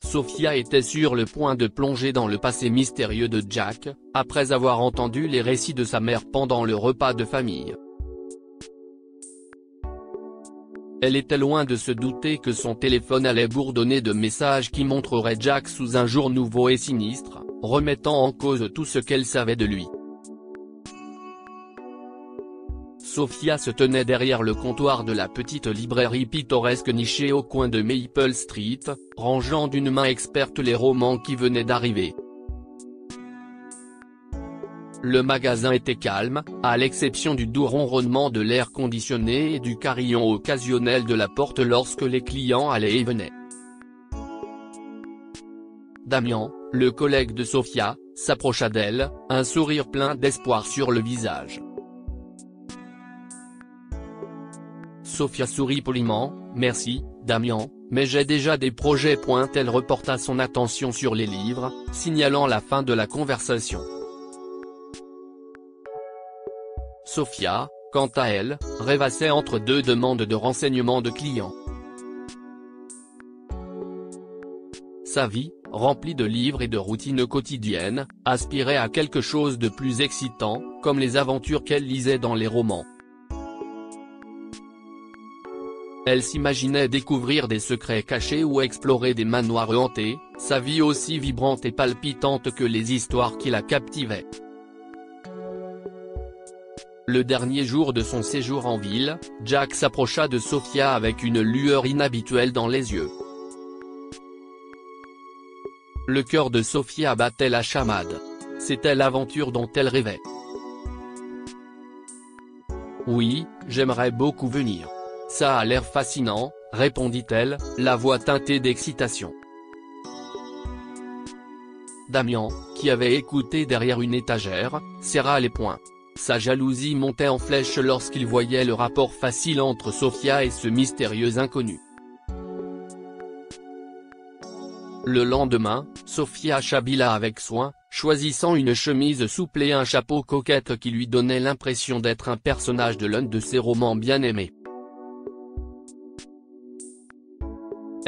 Sophia était sur le point de plonger dans le passé mystérieux de Jack, après avoir entendu les récits de sa mère pendant le repas de famille. Elle était loin de se douter que son téléphone allait bourdonner de messages qui montreraient Jack sous un jour nouveau et sinistre, remettant en cause tout ce qu'elle savait de lui. Sophia se tenait derrière le comptoir de la petite librairie pittoresque nichée au coin de Maple Street, rangeant d'une main experte les romans qui venaient d'arriver. Le magasin était calme, à l'exception du doux ronronnement de l'air conditionné et du carillon occasionnel de la porte lorsque les clients allaient et venaient. Damian, le collègue de Sophia, s'approcha d'elle, un sourire plein d'espoir sur le visage. Sophia sourit poliment, « Merci, Damian, mais j'ai déjà des projets ». Elle reporta son attention sur les livres, signalant la fin de la conversation. Sophia, quant à elle, rêvassait entre deux demandes de renseignements de clients. Sa vie, remplie de livres et de routines quotidiennes, aspirait à quelque chose de plus excitant, comme les aventures qu'elle lisait dans les romans. Elle s'imaginait découvrir des secrets cachés ou explorer des manoirs hantés, sa vie aussi vibrante et palpitante que les histoires qui la captivaient. Le dernier jour de son séjour en ville, Jack s'approcha de Sophia avec une lueur inhabituelle dans les yeux. Le cœur de Sophia battait la chamade. C'était l'aventure dont elle rêvait. « Oui, j'aimerais beaucoup venir. Ça a l'air fascinant », répondit-elle, la voix teintée d'excitation. Damian, qui avait écouté derrière une étagère, serra les poings. Sa jalousie montait en flèche lorsqu'il voyait le rapport facile entre Sophia et ce mystérieux inconnu. Le lendemain, Sophia s'habilla avec soin, choisissant une chemise souple et un chapeau coquette qui lui donnait l'impression d'être un personnage de l'un de ses romans bien-aimés.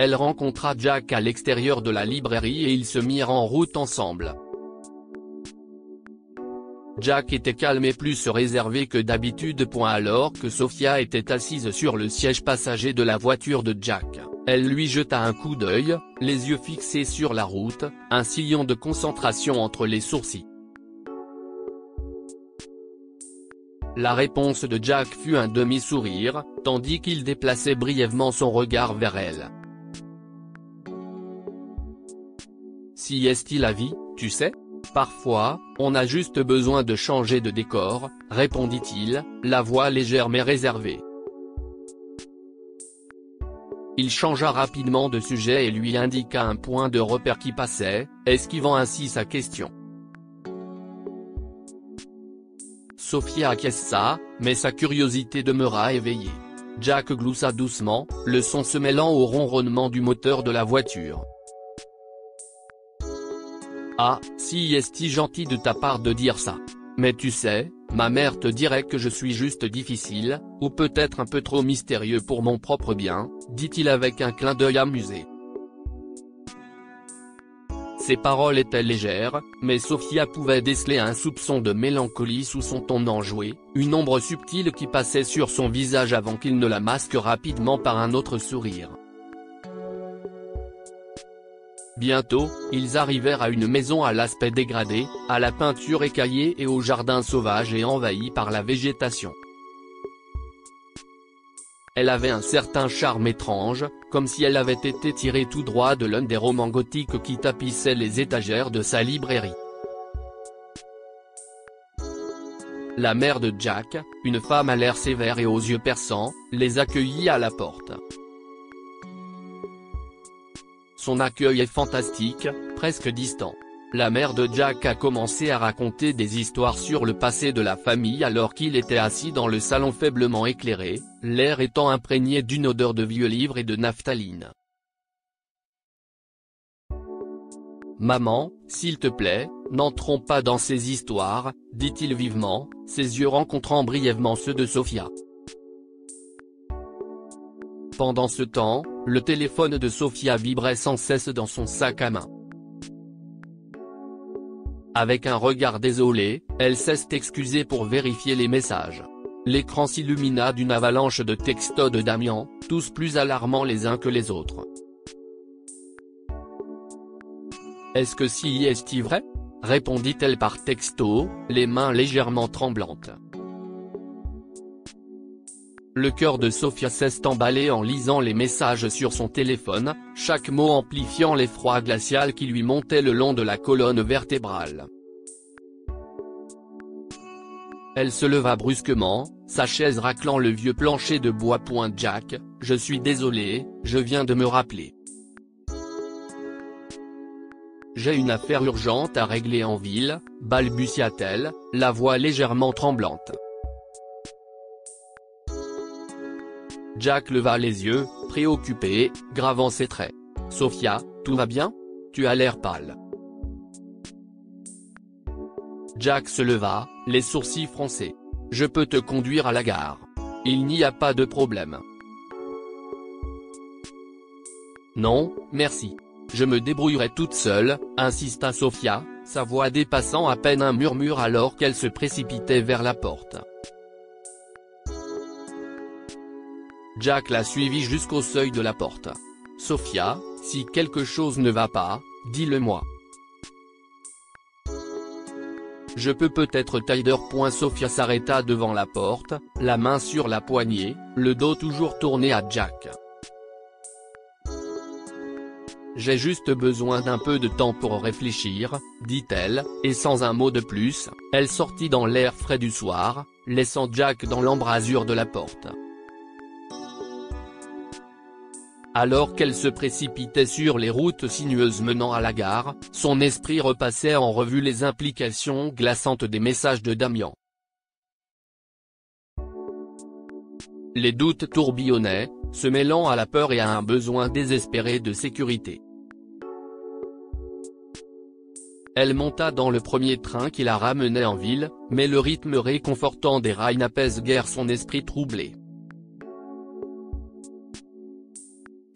Elle rencontra Jack à l'extérieur de la librairie et ils se mirent en route ensemble. Jack était calme et plus réservé que d'habitude. Alors que Sophia était assise sur le siège passager de la voiture de Jack, elle lui jeta un coup d'œil, les yeux fixés sur la route, un sillon de concentration entre les sourcils. La réponse de Jack fut un demi-sourire, tandis qu'il déplaçait brièvement son regard vers elle. Si est-ce la vie, tu sais ? Parfois, on a juste besoin de changer de décor, répondit-il, la voix légère mais réservée. Il changea rapidement de sujet et lui indiqua un point de repère qui passait, esquivant ainsi sa question. Sophia acquiesça, mais sa curiosité demeura éveillée. Jack gloussa doucement, le son se mêlant au ronronnement du moteur de la voiture. Ah, si est gentil de ta part de dire ça. Mais tu sais, ma mère te dirait que je suis juste difficile, ou peut-être un peu trop mystérieux pour mon propre bien, dit-il avec un clin d'œil amusé. Ses paroles étaient légères, mais Sophia pouvait déceler un soupçon de mélancolie sous son ton enjoué, une ombre subtile qui passait sur son visage avant qu'il ne la masque rapidement par un autre sourire. Bientôt, ils arrivèrent à une maison à l'aspect dégradé, à la peinture écaillée et au jardin sauvage et envahi par la végétation. Elle avait un certain charme étrange, comme si elle avait été tirée tout droit de l'un des romans gothiques qui tapissaient les étagères de sa librairie. La mère de Jack, une femme à l'air sévère et aux yeux perçants, les accueillit à la porte. Son accueil est fantastique, presque distant. La mère de Jack a commencé à raconter des histoires sur le passé de la famille alors qu'il était assis dans le salon faiblement éclairé, l'air étant imprégné d'une odeur de vieux livres et de naphtaline. « Maman, s'il te plaît, n'entrons pas dans ces histoires, » dit-il vivement, ses yeux rencontrant brièvement ceux de Sophia. Pendant ce temps, le téléphone de Sofia vibrait sans cesse dans son sac à main. Avec un regard désolé, elle s'est excusée pour vérifier les messages. L'écran s'illumina d'une avalanche de textos de Damian, tous plus alarmants les uns que les autres. « Est-ce que c'est vrai ?» répondit-elle par texto, les mains légèrement tremblantes. Le cœur de Sofia s'est emballé en lisant les messages sur son téléphone, chaque mot amplifiant l'effroi glacial qui lui montait le long de la colonne vertébrale. Elle se leva brusquement, sa chaise raclant le vieux plancher de bois. Jack, je suis désolé, je viens de me rappeler. J'ai une affaire urgente à régler en ville, balbutia-t-elle, la voix légèrement tremblante. Jack leva les yeux, préoccupé, gravant ses traits. « Sofia, tout va bien ? Tu as l'air pâle. » Jack se leva, les sourcils froncés. « Je peux te conduire à la gare. Il n'y a pas de problème. » « Non, merci. Je me débrouillerai toute seule, » insista Sofia, sa voix dépassant à peine un murmure alors qu'elle se précipitait vers la porte. Jack la suivit jusqu'au seuil de la porte. « Sofia, si quelque chose ne va pas, dis-le-moi. Je peux peut-être t'aider. » Sofia s'arrêta devant la porte, la main sur la poignée, le dos toujours tourné à Jack. « J'ai juste besoin d'un peu de temps pour réfléchir, » dit-elle, et sans un mot de plus, elle sortit dans l'air frais du soir, laissant Jack dans l'embrasure de la porte. Alors qu'elle se précipitait sur les routes sinueuses menant à la gare, son esprit repassait en revue les implications glaçantes des messages de Damian. Les doutes tourbillonnaient, se mêlant à la peur et à un besoin désespéré de sécurité. Elle monta dans le premier train qui la ramenait en ville, mais le rythme réconfortant des rails n'apaise guère son esprit troublé.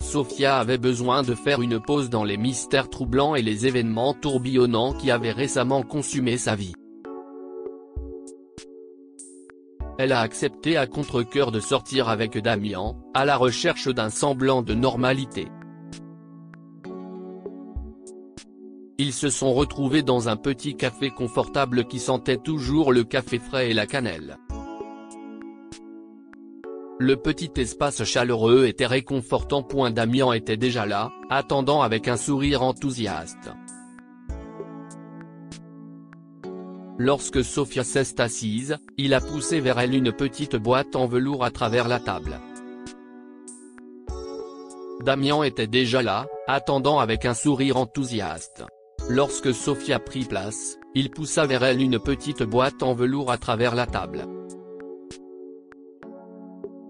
Sofia avait besoin de faire une pause dans les mystères troublants et les événements tourbillonnants qui avaient récemment consumé sa vie. Elle a accepté à contre-cœur de sortir avec Damian, à la recherche d'un semblant de normalité. Ils se sont retrouvés dans un petit café confortable qui sentait toujours le café frais et la cannelle. Le petit espace chaleureux était réconfortant. Damian était déjà là, attendant avec un sourire enthousiaste. Lorsque Sofia s'est assise, il a poussé vers elle une petite boîte en velours à travers la table. Damian était déjà là, attendant avec un sourire enthousiaste. Lorsque Sofia prit place, il poussa vers elle une petite boîte en velours à travers la table.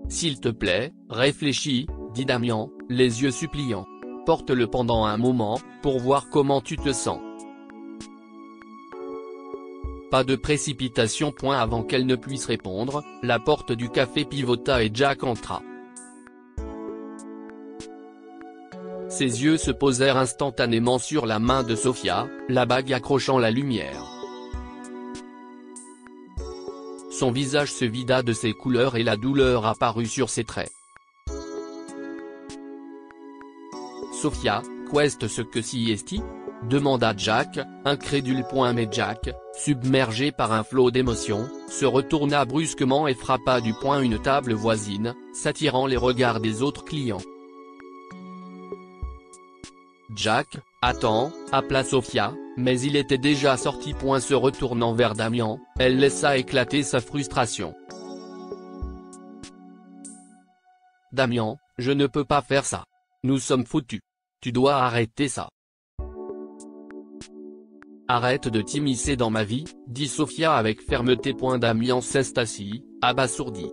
« S'il te plaît, réfléchis, » dit Damian, les yeux suppliants. « Porte-le pendant un moment, pour voir comment tu te sens. » Pas de précipitation. Avant qu'elle ne puisse répondre, la porte du café pivota et Jack entra. Ses yeux se posèrent instantanément sur la main de Sofia, la bague accrochant la lumière. Son visage se vida de ses couleurs et la douleur apparut sur ses traits. « Sofia, qu'est-ce que c'est ?» demanda Jack, incrédule. Mais Jack, submergé par un flot d'émotions, se retourna brusquement et frappa du poing une table voisine, s'attirant les regards des autres clients. Jack, attends, appela Sofia, mais il était déjà sorti. Se retournant vers Damian, elle laissa éclater sa frustration. Damian, je ne peux pas faire ça. Nous sommes foutus. Tu dois arrêter ça. Arrête de t'immiscer dans ma vie, dit Sofia avec fermeté. Damian s'est assis, abasourdi.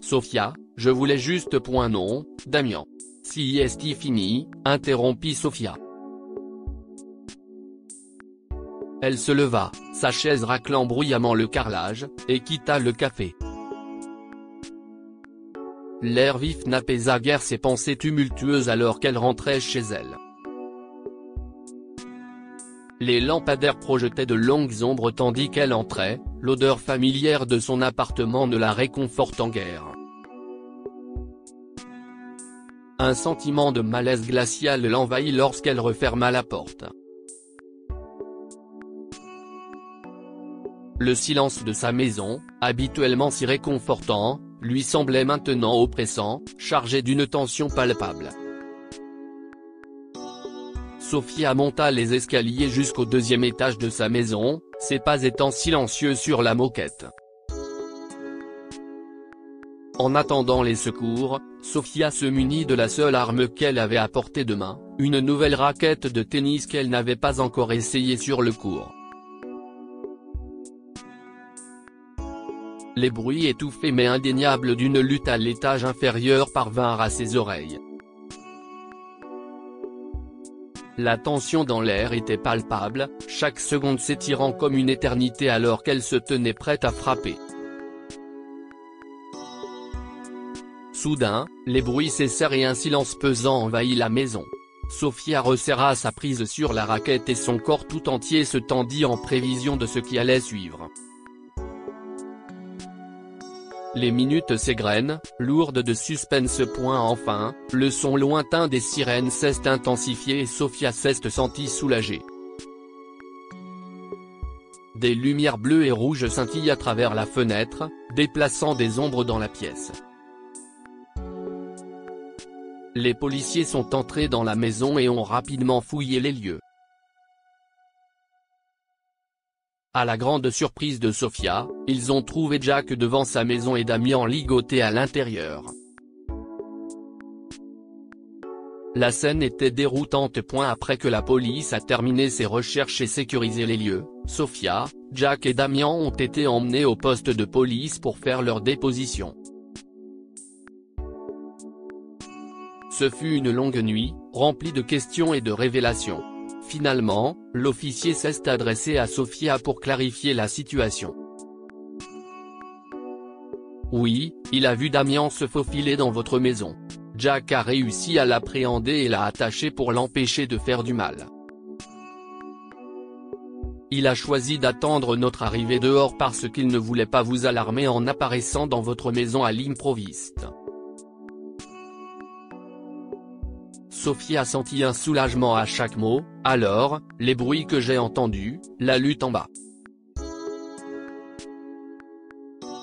Sofia, je voulais juste. Non, Damian. Si est fini, interrompit Sofia. Elle se leva, sa chaise raclant bruyamment le carrelage, et quitta le café. L'air vif n'apaisa guère ses pensées tumultueuses alors qu'elle rentrait chez elle. Les lampadaires projetaient de longues ombres tandis qu'elle entrait, l'odeur familière de son appartement ne la réconfortant guère. Un sentiment de malaise glacial l'envahit lorsqu'elle referma la porte. Le silence de sa maison, habituellement si réconfortant, lui semblait maintenant oppressant, chargé d'une tension palpable. Sophia monta les escaliers jusqu'au deuxième étage de sa maison, ses pas étant silencieux sur la moquette. En attendant les secours, Sophia se munit de la seule arme qu'elle avait à portée de main, une nouvelle raquette de tennis qu'elle n'avait pas encore essayée sur le court. Les bruits étouffés mais indéniables d'une lutte à l'étage inférieur parvinrent à ses oreilles. La tension dans l'air était palpable, chaque seconde s'étirant comme une éternité alors qu'elle se tenait prête à frapper. Soudain, les bruits cessèrent et un silence pesant envahit la maison. Sophia resserra sa prise sur la raquette et son corps tout entier se tendit en prévision de ce qui allait suivre. Les minutes s'égrènent, lourdes de suspense. Enfin, le son lointain des sirènes s'est intensifié et Sophia s'est sentie soulagée. Des lumières bleues et rouges scintillent à travers la fenêtre, déplaçant des ombres dans la pièce. Les policiers sont entrés dans la maison et ont rapidement fouillé les lieux. À la grande surprise de Sophia, ils ont trouvé Jack devant sa maison et Damian ligoté à l'intérieur. La scène était déroutante. Après que la police a terminé ses recherches et sécurisé les lieux, Sophia, Jack et Damian ont été emmenés au poste de police pour faire leur déposition. Ce fut une longue nuit, remplie de questions et de révélations. Finalement, l'officier s'est adressé à Sophia pour clarifier la situation. Oui, il a vu Damian se faufiler dans votre maison. Jack a réussi à l'appréhender et l'a attaché pour l'empêcher de faire du mal. Il a choisi d'attendre notre arrivée dehors parce qu'il ne voulait pas vous alarmer en apparaissant dans votre maison à l'improviste. Sophia sentit un soulagement à chaque mot. Alors, les bruits que j'ai entendus, la lutte en bas.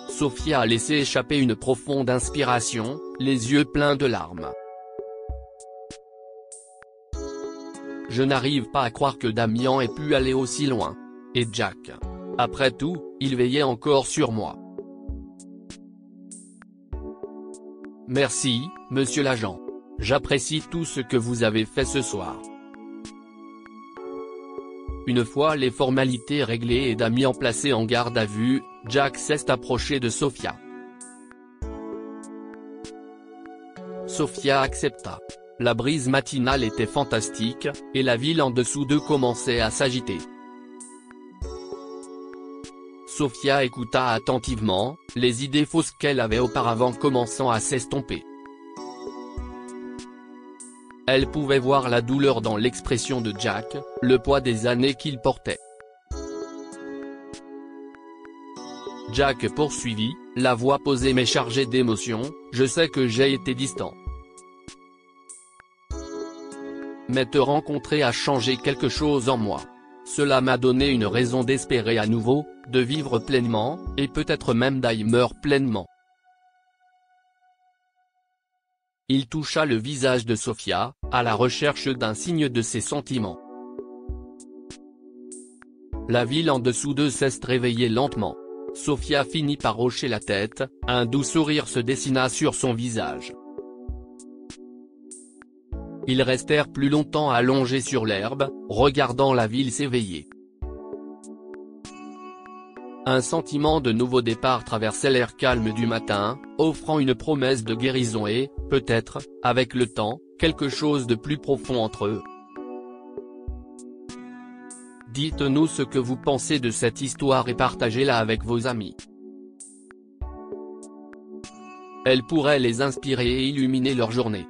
Sophia a laissé échapper une profonde inspiration, les yeux pleins de larmes. Je n'arrive pas à croire que Damian ait pu aller aussi loin. Et Jack. Après tout, il veillait encore sur moi. Merci, monsieur l'agent. J'apprécie tout ce que vous avez fait ce soir. Une fois les formalités réglées et Damian placé en garde à vue, Jack s'est approché de Sophia. Sophia accepta. La brise matinale était fantastique, et la ville en dessous d'eux commençait à s'agiter. Sophia écouta attentivement, les idées fausses qu'elle avait auparavant commençant à s'estomper. Elle pouvait voir la douleur dans l'expression de Jack, le poids des années qu'il portait. Jack poursuivit, la voix posée mais chargée d'émotion, je sais que j'ai été distant. Mais te rencontrer a changé quelque chose en moi. Cela m'a donné une raison d'espérer à nouveau, de vivre pleinement, et peut-être même d'aimer pleinement. Il toucha le visage de Sophia, à la recherche d'un signe de ses sentiments. La ville en dessous d'eux s'est réveillée lentement. Sophia finit par hocher la tête, un doux sourire se dessina sur son visage. Ils restèrent plus longtemps allongés sur l'herbe, regardant la ville s'éveiller. Un sentiment de nouveau départ traversait l'air calme du matin, offrant une promesse de guérison et, peut-être, avec le temps, quelque chose de plus profond entre eux. Dites-nous ce que vous pensez de cette histoire et partagez-la avec vos amis. Elle pourrait les inspirer et illuminer leur journée.